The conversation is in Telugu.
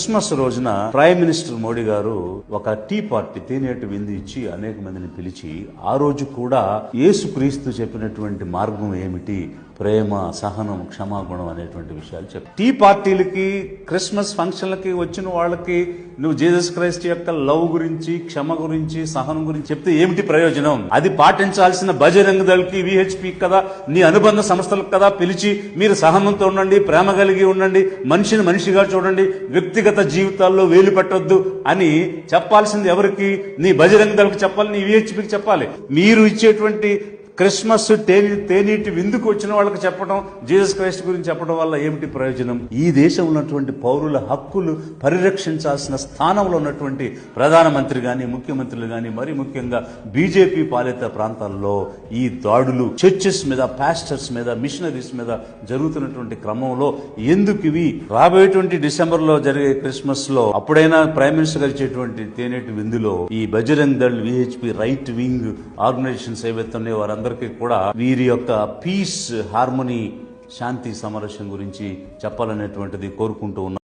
క్రిస్మస్ రోజున ప్రైమ్ మినిస్టర్ మోడీ గారు ఒక టీ పార్టీ తేనేటి విందు ఇచ్చి అనేక మందిని పిలిచి ఆ రోజు కూడా యేసుక్రీస్తు చెప్పినటువంటి మార్గం ఏమిటి, ప్రేమ, సహనం, క్షమాగుణం అనేటువంటి విషయాలు చెప్పారు. టీ పార్టీలకి, క్రిస్మస్ ఫంక్షన్లకి వచ్చిన వాళ్ళకి నువ్వు జీసస్ క్రైస్ట్ యొక్క లవ్ గురించి, క్షమ గురించి, సహనం గురించి చెప్తే ఏమిటి ప్రయోజనం? అది పాటించాల్సిన బజరంగ దళకి, విహెచ్పి కదా, నీ అనుబంధ సంస్థలకు కదా పిలిచి మీరు సహనంతో ఉండండి, ప్రేమ కలిగి ఉండండి, మనిషిని మనిషిగా చూడండి, వ్యక్తిగత జీవితాల్లో వేలు పెట్టొద్దు అని చెప్పాల్సింది ఎవరికి? నీ బజరంగ దళకి చెప్పాలి, నీ విహెచ్పికి చెప్పాలి. మీరు ఇచ్చేటువంటి క్రిస్మస్ తేనీటి విందుకు వచ్చిన వాళ్ళకి చెప్పడం, జీసస్ క్రైస్ట్ గురించి చెప్పడం వల్ల ఏమిటి ప్రయోజనం? ఈ దేశంలో ఉన్నటువంటి పౌరుల హక్కులు పరిరక్షించాల్సిన స్థానంలో ఉన్నటువంటి ప్రధానమంత్రి గాని, ముఖ్యమంత్రులు గాని, మరి ముఖ్యంగా బీజేపీ పాలిత ప్రాంతాల్లో ఈ దాడులు చర్చెస్ మీద, పాస్టర్స్ మీద, మిషనరీస్ మీద జరుగుతున్నటువంటి క్రమంలో ఎందుకు ఇవి రాబోయేటువంటి డిసెంబర్ లో జరిగే క్రిస్మస్ లో అప్పుడైనా ప్రైమ్ మినిస్టర్ గారు ఇచ్చేటువంటి తేనెటి విందులో ఈ Bajrang Dal, VHP, right wing organisations ఏవైతే ఉన్నాయో వారందరికీ కూడా వీరి యొక్క పీస్, హార్మనీ, శాంతి, సమరస్యం గురించి చెప్పాలనేటువంటిది కోరుకుంటూ ఉన్నారు.